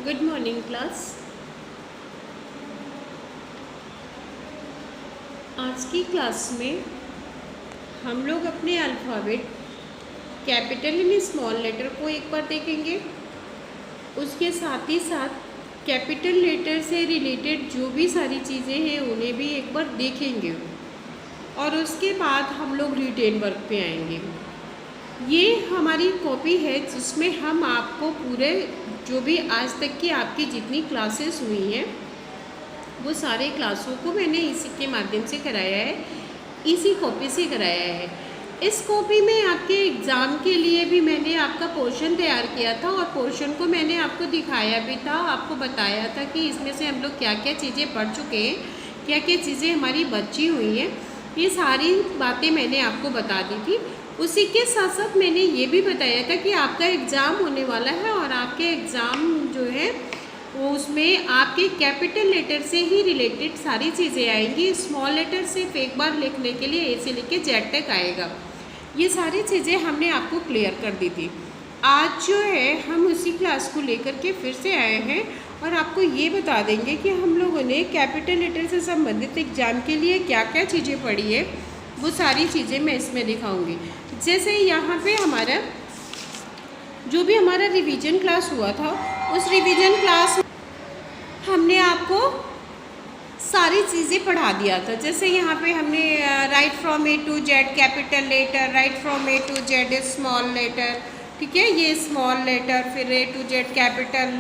Good morning class. आज की class में हम लोग अपने alphabet capital and small letter को एक बार देखेंगे। उसके साथ ही साथ कैपिटल लेटर से रिलेटेड जो भी सारी चीज़ें हैं उन्हें भी एक बार देखेंगे और उसके बाद हम लोग रिटेन वर्क पे आएंगे। ये हमारी कॉपी है जिसमें हम आपको पूरे जो भी आज तक की आपकी जितनी क्लासेस हुई हैं वो सारे क्लासों को मैंने इसी के माध्यम से कराया है, इसी कॉपी से कराया है। इस कॉपी में आपके एग्ज़ाम के लिए भी मैंने आपका पोर्शन तैयार किया था और पोर्शन को मैंने आपको दिखाया भी था, आपको बताया था कि इसमें से हम लोग क्या क्या चीज़ें पढ़ चुके हैं, क्या क्या चीज़ें हमारी बची हुई हैं। ये सारी बातें मैंने आपको बता दी थी। उसी के साथ साथ मैंने ये भी बताया था कि आपका एग्ज़ाम होने वाला है और आपके एग्ज़ाम जो है वो उसमें आपके कैपिटल लेटर से ही रिलेटेड सारी चीज़ें आएंगी। स्मॉल लेटर सिर्फ एक बार लिखने के लिए ए से लेके जेड तक आएगा। ये सारी चीज़ें हमने आपको क्लियर कर दी थी। आज जो है हम उसी क्लास को लेकर के फिर से आए हैं और आपको ये बता देंगे कि हम लोगों ने कैपिटल लेटर से संबंधित एग्जाम के लिए क्या क्या चीज़ें पढ़ी है, वो सारी चीज़ें मैं इसमें दिखाऊंगी। जैसे यहाँ पे हमारा जो भी हमारा रिवीजन क्लास हुआ था, उस रिवीजन क्लास हमने आपको सारी चीज़ें पढ़ा दिया था। जैसे यहाँ पे हमने write from A to Z capital letter, write from A to Z small letter, ठीक है, ये स्मॉल लेटर, फिर A to Z capital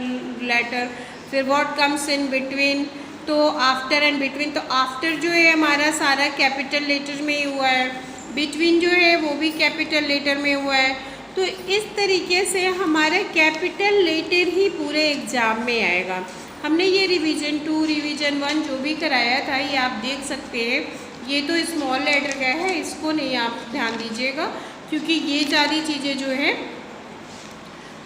letter, फिर व्हाट कम्स इन बिटवीन, तो आफ्टर एंड बिटवीन। तो आफ्टर जो है हमारा सारा कैपिटल लेटर में ही हुआ है, बिटवीन जो है वो भी कैपिटल लेटर में हुआ है। तो इस तरीके से हमारा कैपिटल लेटर ही पूरे एग्ज़ाम में आएगा। हमने ये रिवीजन 2, रिवीजन 1 जो भी कराया था ये आप देख सकते हैं। ये तो स्मॉल लेटर का है, इसको नहीं आप ध्यान दीजिएगा क्योंकि ये सारी चीज़ें जो है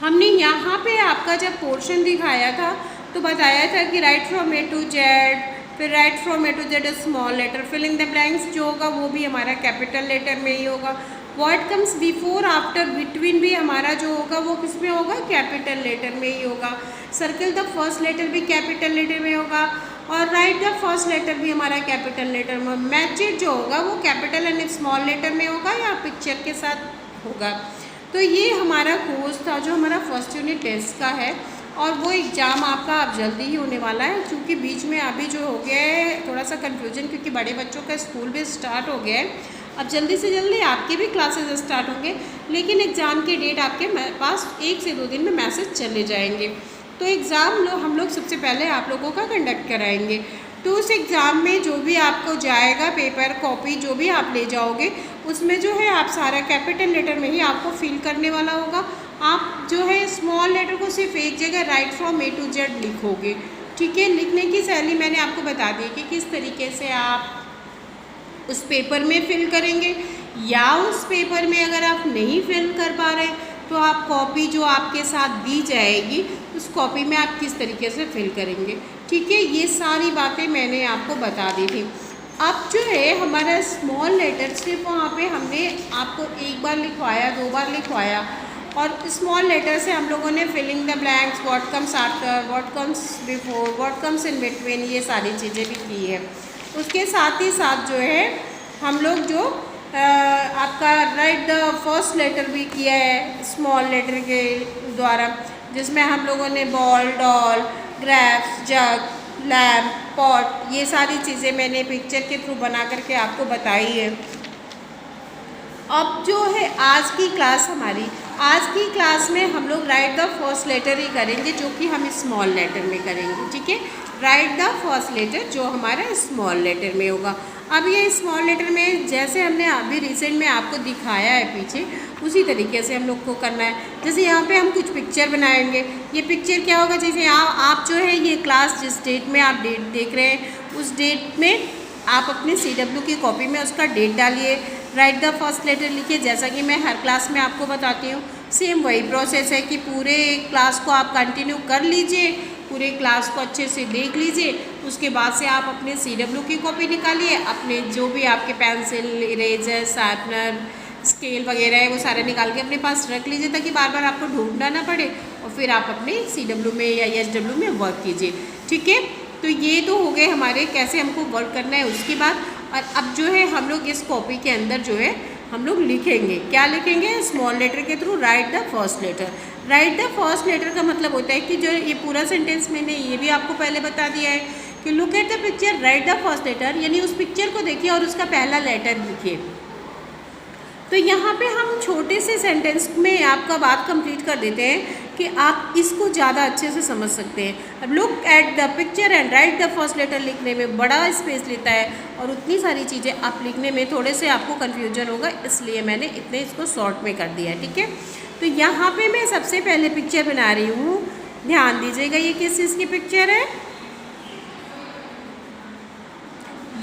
हमने यहाँ पे आपका जब पोर्शन दिखाया था तो बताया था कि write from A to Z, फिर write from A to Z small letter, filling the blanks जो होगा वो भी हमारा कैपिटल लेटर में ही होगा। What comes before, after, between भी हमारा जो होगा वो किस में होगा, कैपिटल लेटर में ही होगा। सर्किल द फर्स्ट लेटर भी कैपिटल लेटर में होगा और राइट द फर्स्ट लेटर भी हमारा कैपिटल लेटर में। मैचेड जो होगा वो कैपिटल एंड स्मॉल लेटर में होगा या पिक्चर के साथ होगा। तो ये हमारा कोर्स था जो हमारा फर्स्ट यूनिट टेस्ट का है और वो एग्ज़ाम आपका अब जल्दी ही होने वाला है क्योंकि बीच में अभी जो हो गया है थोड़ा सा कन्फ्यूजन क्योंकि बड़े बच्चों का स्कूल भी स्टार्ट हो गया है। अब जल्दी से जल्दी आपके भी क्लासेस स्टार्ट होंगे लेकिन एग्ज़ाम के डेट आपके पास 1 से 2 दिन में मैसेज चले जाएंगे। तो एग्ज़ाम हम लोग सबसे पहले आप लोगों का कंडक्ट कराएंगे। तो उस एग्ज़ाम में जो भी आपको जाएगा पेपर कॉपी जो भी आप ले जाओगे उसमें जो है आप सारा कैपिटल लेटर में ही आपको फिल करने वाला होगा। आप जो है स्मॉल लेटर को सिर्फ एक जगह write from A to Z लिखोगे, ठीक है। लिखने की शैली मैंने आपको बता दी कि किस तरीके से आप उस पेपर में फिल करेंगे या उस पेपर में अगर आप नहीं फिल कर पा रहे तो आप कॉपी जो आपके साथ दी जाएगी उस कॉपी में आप किस तरीके से फिल करेंगे, ठीक है। ये सारी बातें मैंने आपको बता दी थी। अब जो है हमारा स्मॉल लेटर सिर्फ वहाँ पे हमने आपको एक बार लिखवाया, 2 बार लिखवाया और स्मॉल लेटर से हम लोगों ने filling the blanks, what comes after, what comes before, what comes in between, ये सारी चीज़ें भी की है। उसके साथ ही साथ जो है हम लोग जो आपका राइट द फर्स्ट लेटर भी किया है स्मॉल लेटर के द्वारा, जिसमें हम लोगों ने बॉल, डॉल, ग्रेप्स, जग, लैम्प, पॉट, ये सारी चीज़ें मैंने पिक्चर के थ्रू बना करके आपको बताई है। अब जो है आज की क्लास हमारी, आज की क्लास में हम लोग राइट द फर्स्ट लेटर ही करेंगे जो कि हम स्मॉल लेटर में करेंगे, ठीक है। राइट द फर्स्ट लेटर जो हमारा स्मॉल लेटर में होगा। अब ये स्मॉल लेटर में जैसे हमने अभी रिसेंट में आपको दिखाया है पीछे उसी तरीके से हम लोग को करना है। जैसे यहाँ पे हम कुछ पिक्चर बनाएंगे, ये पिक्चर क्या होगा, जैसे आप जो है ये क्लास जिस डेट में आप डेट देख रहे हैं उस डेट में आप अपने CW की कॉपी में उसका डेट डालिए, राइट द फर्स्ट लेटर लिखिए। जैसा कि मैं हर क्लास में आपको बताती हूँ सेम वही प्रोसेस है कि पूरे क्लास को आप कंटिन्यू कर लीजिए, पूरे क्लास को अच्छे से देख लीजिए। उसके बाद से आप अपने CW की कॉपी निकालिए, अपने जो भी आपके पेंसिल, इरेजर, शार्पनर, स्केल वगैरह है वो सारे निकाल के अपने पास रख लीजिए, ताकि बार बार आपको ढूंढना ना पड़े और फिर आप अपने CW में या SW में वर्क कीजिए। ठीक है, तो ये तो हो गए हमारे कैसे हमको वर्क करना है उसकी बात। और अब जो है हम लोग इस कॉपी के अंदर जो है हम लोग लिखेंगे, क्या लिखेंगे, स्मॉल लेटर के through write the first letter. Write the first letter का मतलब होता है कि जो ये पूरा सेंटेंस मैंने ये भी आपको पहले बता दिया है कि look at the picture write the first letter, यानी उस पिक्चर को देखिए और उसका पहला लेटर लिखिए। तो यहाँ पे हम छोटे से सेंटेंस में आपका बात कंप्लीट कर देते हैं कि आप इसको ज़्यादा अच्छे से समझ सकते हैं। अब look at the picture and write the first letter लिखने में बड़ा स्पेस लेता है और उतनी सारी चीज़ें आप लिखने में थोड़े से आपको कन्फ्यूजन होगा, इसलिए मैंने इतने इसको शॉर्ट में कर दिया है। ठीक है, तो यहाँ पे मैं सबसे पहले पिक्चर बना रही हूँ, ध्यान दीजिएगा ये किस चीज़ की पिक्चर है।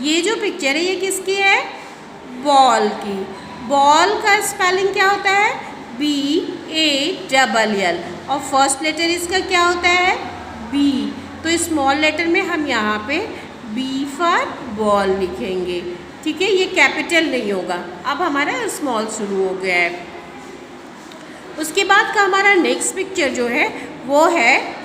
ये जो पिक्चर है ये किसकी है, बॉल की। बॉल का स्पेलिंग क्या होता है, BALL, और फर्स्ट लेटर इसका क्या होता है, B। तो स्मॉल लेटर में हम यहाँ पे B फॉर बॉल लिखेंगे। ठीक है, ये कैपिटल नहीं होगा। अब हमारा स्मॉल शुरू हो गया है। उसके बाद का हमारा नेक्स्ट पिक्चर जो है वो है,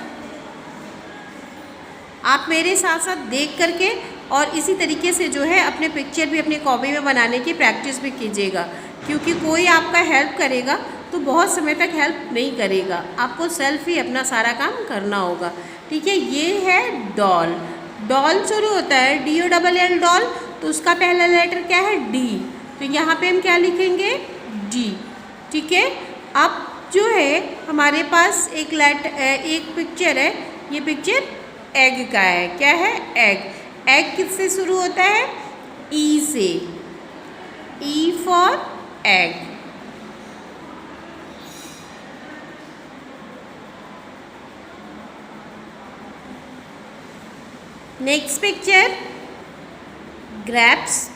आप मेरे साथ साथ देख करके और इसी तरीके से जो है अपने पिक्चर भी अपनी कॉपी में बनाने की प्रैक्टिस भी कीजिएगा, क्योंकि कोई आपका हेल्प करेगा तो बहुत समय तक हेल्प नहीं करेगा, आपको सेल्फ ही अपना सारा काम करना होगा। ठीक है, ये है डॉल। डॉल शुरू होता है DOLL डॉल, तो उसका पहला लेटर क्या है, D। तो यहाँ पे हम क्या लिखेंगे, D। ठीक है, अब जो है हमारे पास एक पिक्चर है, ये पिक्चर एग का है। क्या है, एग। एग किससे शुरू होता है, E से, E for egg. Next picture grapes.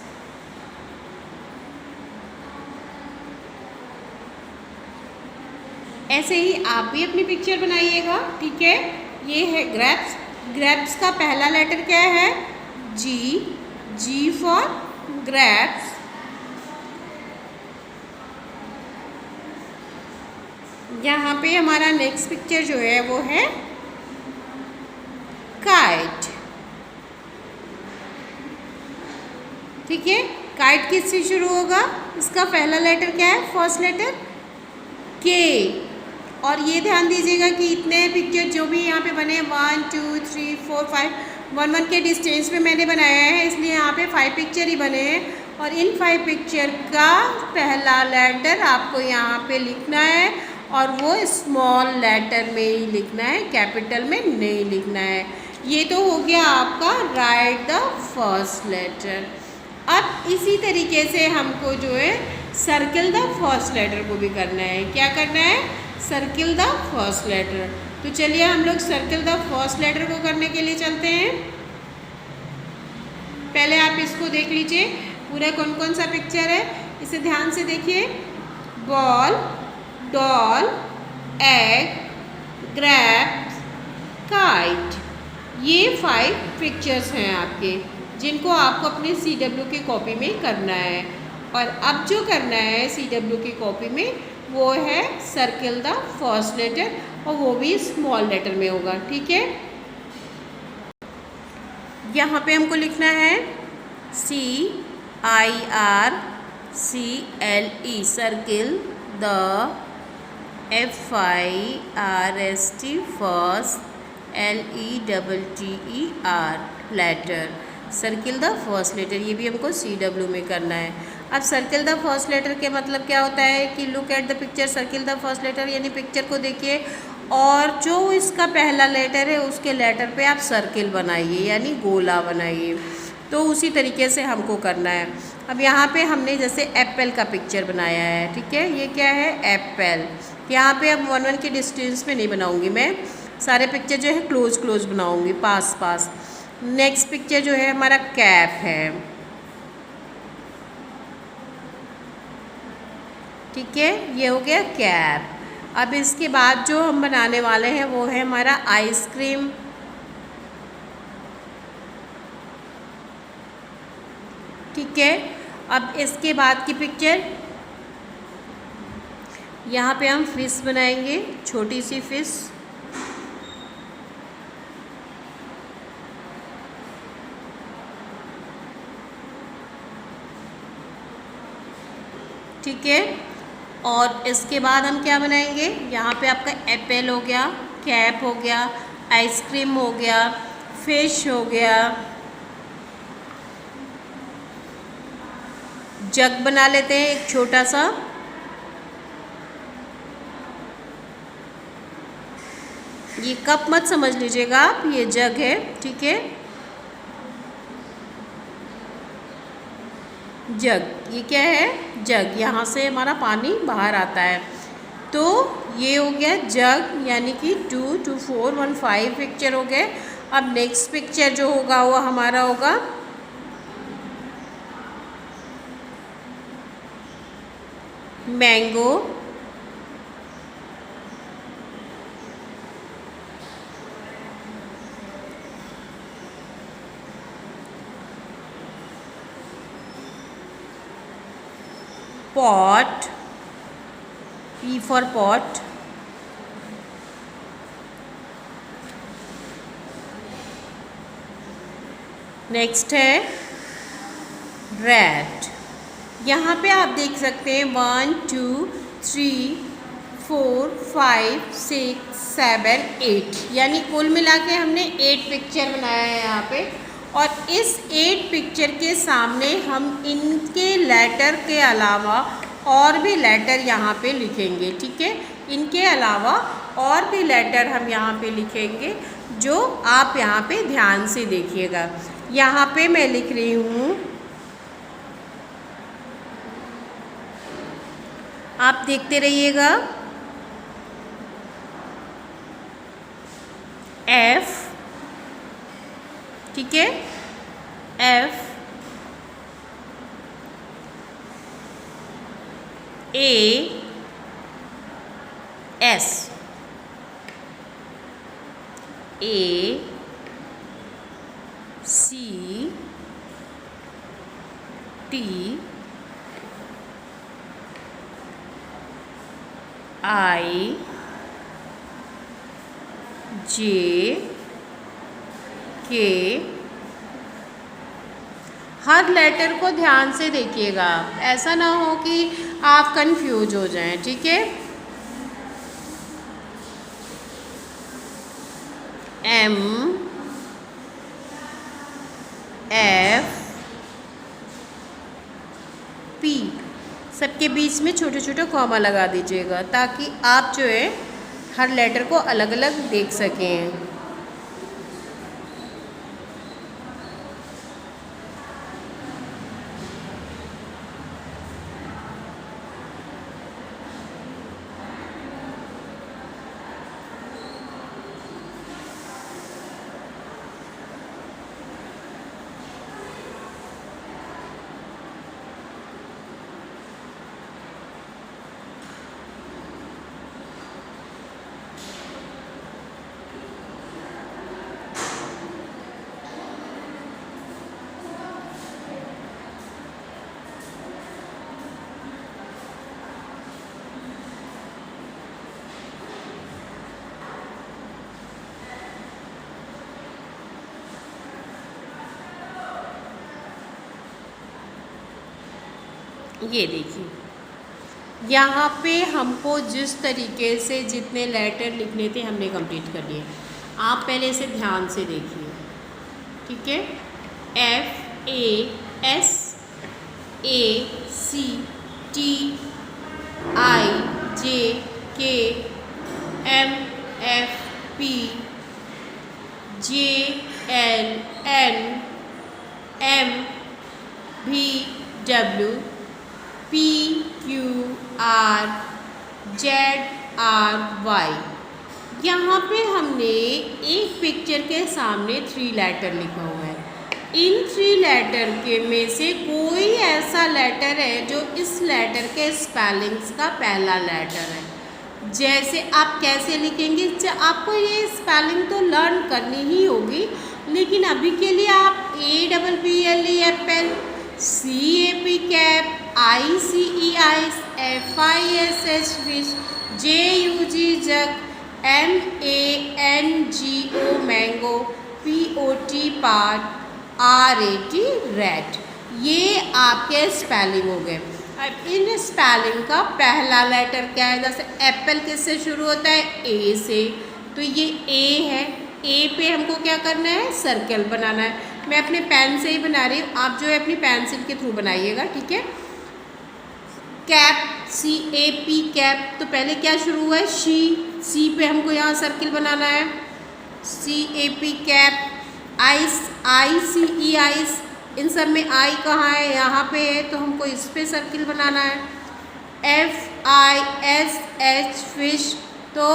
ऐसे ही आप भी अपनी पिक्चर बनाइएगा। ठीक है, ये है ग्रेप्स। ग्रेप्स का पहला लेटर क्या है, G फॉर ग्रेप्स। यहाँ पे हमारा नेक्स्ट पिक्चर जो है वो है काइट। ठीक है, काइट किससे शुरू होगा, इसका पहला लेटर क्या है, फर्स्ट लेटर K। और ये ध्यान दीजिएगा कि इतने पिक्चर जो भी यहाँ पे बने 1 2 3 4 5 1 के डिस्टेंस में मैंने बनाया है, इसलिए यहाँ पे 5 पिक्चर ही बने हैं। और इन 5 पिक्चर का पहला लेटर आपको यहाँ पे लिखना है और वो स्मॉल लेटर में ही लिखना है, कैपिटल में नहीं लिखना है। ये तो हो गया आपका राइट द फर्स्ट लेटर। अब इसी तरीके से हमको जो है सर्किल द फर्स्ट लेटर को भी करना है। क्या करना है, सर्किल द फर्स्ट लेटर। तो चलिए हम लोग सर्किल द फर्स्ट लेटर को करने के लिए चलते हैं। पहले आप इसको देख लीजिए पूरा कौन कौन सा पिक्चर है, इसे ध्यान से देखिए। Ball, doll, egg, grapes, kite, ये 5 पिक्चर्स हैं आपके, जिनको आपको अपने CW की कॉपी में करना है। और अब जो करना है CW की कॉपी में वो है सर्किल द फर्स्ट लेटर, और वो भी स्मॉल लेटर में होगा। ठीक है, यहाँ पे हमको लिखना है CIRCLE, circle the FIRST first LETTER letter, circle the first letter. ये भी हमको CW में करना है। अब सर्किल द फर्स्ट लेटर के मतलब क्या होता है कि look at the picture, circle the first letter, यानी पिक्चर को देखिए और जो इसका पहला लेटर है उसके लेटर पे आप सर्किल बनाइए, यानी गोला बनाइए। तो उसी तरीके से हमको करना है। अब यहाँ पे हमने जैसे एप्पल का पिक्चर बनाया है। ठीक है, ये क्या है, एप्पल। यहाँ पे अब 1 के डिस्टेंस में नहीं बनाऊँगी मैं, सारे पिक्चर जो है क्लोज क्लोज बनाऊँगी, पास पास। नेक्स्ट पिक्चर जो है हमारा कैप है। ठीक है, ये हो गया कैप। अब इसके बाद जो हम बनाने वाले हैं वो है हमारा आइसक्रीम। ठीक है, अब इसके बाद की पिक्चर यहाँ पे हम फिश बनाएंगे, छोटी सी फिश। ठीक है, और इसके बाद हम क्या बनाएंगे, यहाँ पे आपका एप्पल हो गया, कैप हो गया, आइसक्रीम हो गया, फिश हो गया, जग बना लेते हैं एक छोटा सा। ये कप मत समझ लीजिएगा आप, ये जग है। ठीक है, जग, ये क्या है, जग, यहाँ से हमारा पानी बाहर आता है। तो ये हो गया जग, यानी कि 2 2 4 1 5 पिक्चर हो गए। अब नेक्स्ट पिक्चर जो होगा वो हमारा होगा mango, pot, P for pot, next है rat। यहाँ पे आप देख सकते हैं 1 2 3 4 5 6 7 8, यानी कुल मिला के हमने 8 पिक्चर बनाया है यहाँ पे। और इस 8 पिक्चर के सामने हम इनके लेटर के अलावा और भी लेटर यहाँ पे लिखेंगे। ठीक है, इनके अलावा और भी लेटर हम यहाँ पे लिखेंगे, जो आप यहाँ पे ध्यान से देखिएगा। यहाँ पे मैं लिख रही हूँ, आप देखते रहिएगा, F। ठीक है, F A S, A C T I J K। हर लेटर को ध्यान से देखिएगा, ऐसा ना हो कि आप कंफ्यूज हो जाएं। ठीक है, M F P, सबके बीच में छोटे छोटे कॉमा लगा दीजिएगा, ताकि आप जो है हर लेटर को अलग अलग देख सकें। ये देखिए, यहाँ पे हमको जिस तरीके से जितने लेटर लिखने थे हमने कंप्लीट कर लिए। आप पहले इसे ध्यान से देखिए। ठीक है, F A S A C T I J K M F P J L N M V W P Q R Z R Y। यहाँ पे हमने एक पिक्चर के सामने 3 लेटर लिखा हुआ है। इन 3 लेटर के में से कोई ऐसा लेटर है जो इस लेटर के स्पेलिंग्स का पहला लेटर है। जैसे आप कैसे लिखेंगे, आपको ये स्पेलिंग तो लर्न करनी ही होगी, लेकिन अभी के लिए आप APPLE Apple, CAP cap, ICEI FISH fish, JUG जग, MANGO mango, POT part, RAT rat. ये आपके स्पेलिंग हो गए। अब इन स्पेलिंग का पहला लेटर क्या है? जैसे एप्पल किससे शुरू होता है? A से, तो ये A है। A पे हमको क्या करना है? सर्कल बनाना है। मैं अपने पेन से ही बना रही हूँ, आप जो है अपनी पेंसिल के थ्रू बनाइएगा, ठीक है। कैप, CAP कैप, तो पहले क्या शुरू हुआ है? C पे हमको यहाँ सर्किल बनाना है, CAP cap. Ice, ICE ice, इन सब में I कहाँ है? यहाँ पे है, तो हमको इस पे सर्किल बनाना है। FISH फिश, तो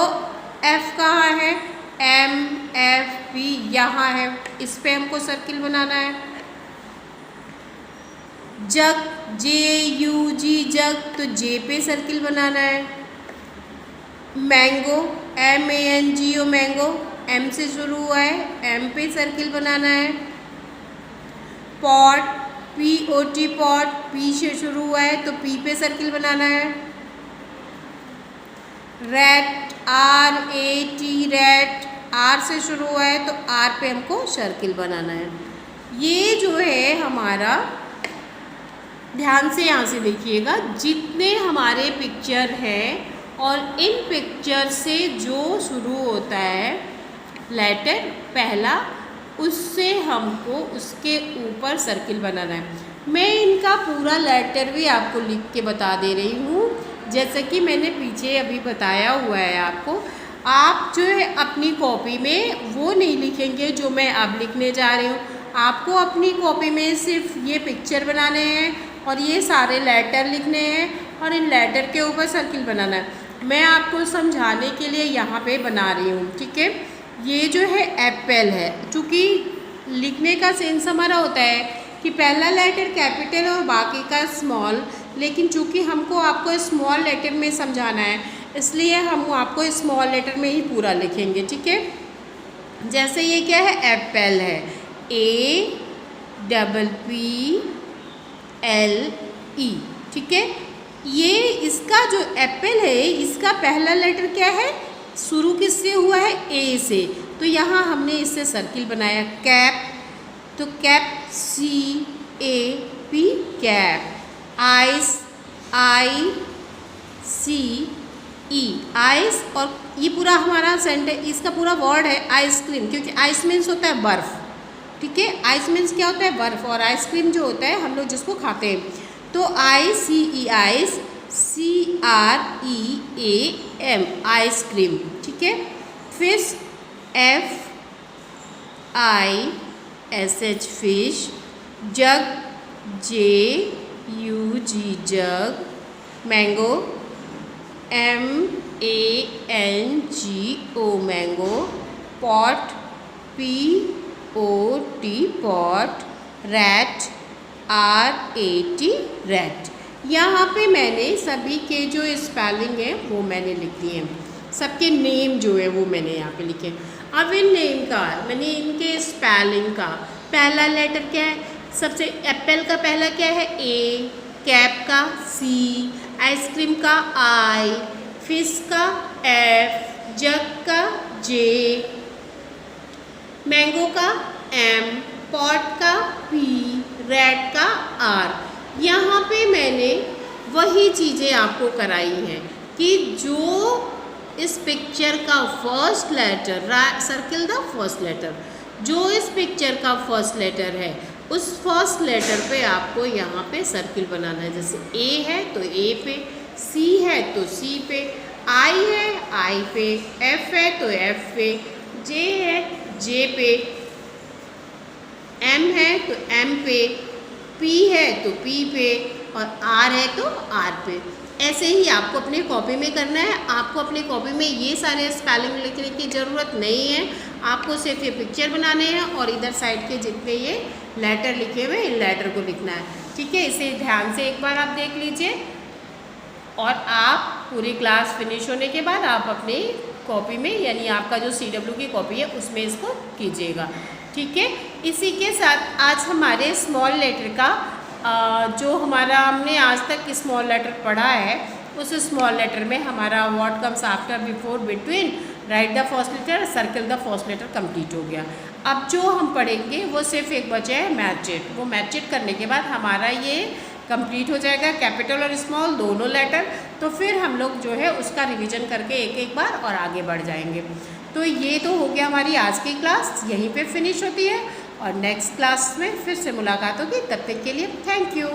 F कहाँ है? MFP यहाँ है, इस पे हमको सर्किल बनाना है। जग, JUG जग, तो J पे सर्किल बनाना है। मैंगो, MANGO मैंगो, M से शुरू हुआ है, M पे सर्किल बनाना है। पॉट, POT पॉट, P से शुरू हुआ है, तो P पे सर्किल बनाना है। रैट, RAT रैट, R से शुरू हुआ है, तो R पे हमको सर्किल बनाना है। ये जो है हमारा, ध्यान से यहाँ से देखिएगा, जितने हमारे पिक्चर हैं और इन पिक्चर से जो शुरू होता है लेटर पहला, उससे हमको उसके ऊपर सर्किल बनाना है। मैं इनका पूरा लेटर भी आपको लिख के बता दे रही हूँ, जैसे कि मैंने पीछे अभी बताया हुआ है आपको। आप जो है अपनी कॉपी में वो नहीं लिखेंगे जो मैं अब लिखने जा रही हूँ। आपको अपनी कॉपी में सिर्फ ये पिक्चर बनाने हैं और ये सारे लेटर लिखने हैं और इन लेटर के ऊपर सर्किल बनाना है। मैं आपको समझाने के लिए यहाँ पे बना रही हूँ, ठीक है। ये जो है एप्पल है, चूँकि लिखने का सेंस हमारा होता है कि पहला लेटर कैपिटल और बाकी का स्मॉल, लेकिन चूँकि हमको आपको स्मॉल लेटर में समझाना है, इसलिए हम आपको स्मॉल लेटर में ही पूरा लिखेंगे, ठीक है। जैसे ये क्या है? एप्पल है, APPLE, ठीक है। ये इसका जो एप्पल है, इसका पहला लेटर क्या है? शुरू किससे हुआ है? A से, तो यहाँ हमने इससे सर्किल बनाया। कैप, तो cap CAP cap. Ice, ICE ice, और ये पूरा हमारा सेंटेंस, इसका पूरा वर्ड है आइसक्रीम, क्योंकि आइस मीन्स होता है बर्फ़, ठीक है। आइस मीन्स क्या होता है? बर्फ़, और आइसक्रीम जो होता है हम लोग जिसको खाते हैं। तो ICE आइस, CREAM आइसक्रीम, ठीक है। Fish, FISH fish. Jug, JUG jug. Mango, MANGO mango. Pot, POT pot. Rat, RAT rat. यहाँ पे मैंने सभी के जो स्पेलिंग है वो मैंने लिख दिए हैं, सबके नेम जो है वो मैंने यहाँ पे लिखे। अब इन नेम का मैंने इनके स्पेलिंग का पहला लेटर क्या है? सबसे एप्पल का पहला क्या है? A, कैप का C, आइसक्रीम का I, फिश का F, जग का J, मैंगो का M, पॉट का P, रैट का R। यहाँ पे मैंने वही चीज़ें आपको कराई हैं कि जो इस पिक्चर का first letter, circle the first letter, जो इस पिक्चर का फर्स्ट लेटर है उस फर्स्ट लेटर पे आपको यहाँ पे सर्किल बनाना है। जैसे A है तो A पे, C है तो C पे, I है I पे, F है तो F पे, J है J पे, M है तो M पे, P है तो P पे, और R है तो R पे। ऐसे ही आपको अपनी कॉपी में करना है। आपको अपनी कॉपी में ये सारे स्पेलिंग लिखने की ज़रूरत नहीं है, आपको सिर्फ ये पिक्चर बनाने हैं और इधर साइड के जितने ये लेटर लिखे हुए इन लेटर को लिखना है, ठीक है। इसे ध्यान से एक बार आप देख लीजिए और आप पूरी क्लास फिनिश होने के बाद आप अपनी कॉपी में, यानी आपका जो CW की कॉपी है उसमें इसको कीजिएगा, ठीक है। इसी के साथ आज हमारे स्मॉल लेटर का जो हमारा हमने आज तक स्मॉल लेटर पढ़ा है उस स्मॉल लेटर में हमारा what comes after, before, between, write the first letter, circle the first letter complete हो गया। अब जो हम पढ़ेंगे वो सिर्फ एक बचा है मैच इट। वो मैच इट करने के बाद हमारा ये कंप्लीट हो जाएगा, कैपिटल और स्मॉल दोनों लेटर। तो फिर हम लोग जो है उसका रिवीजन करके एक एक बार और आगे बढ़ जाएंगे। तो ये तो हो गया हमारी आज की क्लास, यहीं पे फिनिश होती है और नेक्स्ट क्लास में फिर से मुलाकात होगी। तब तक के लिए थैंक यू।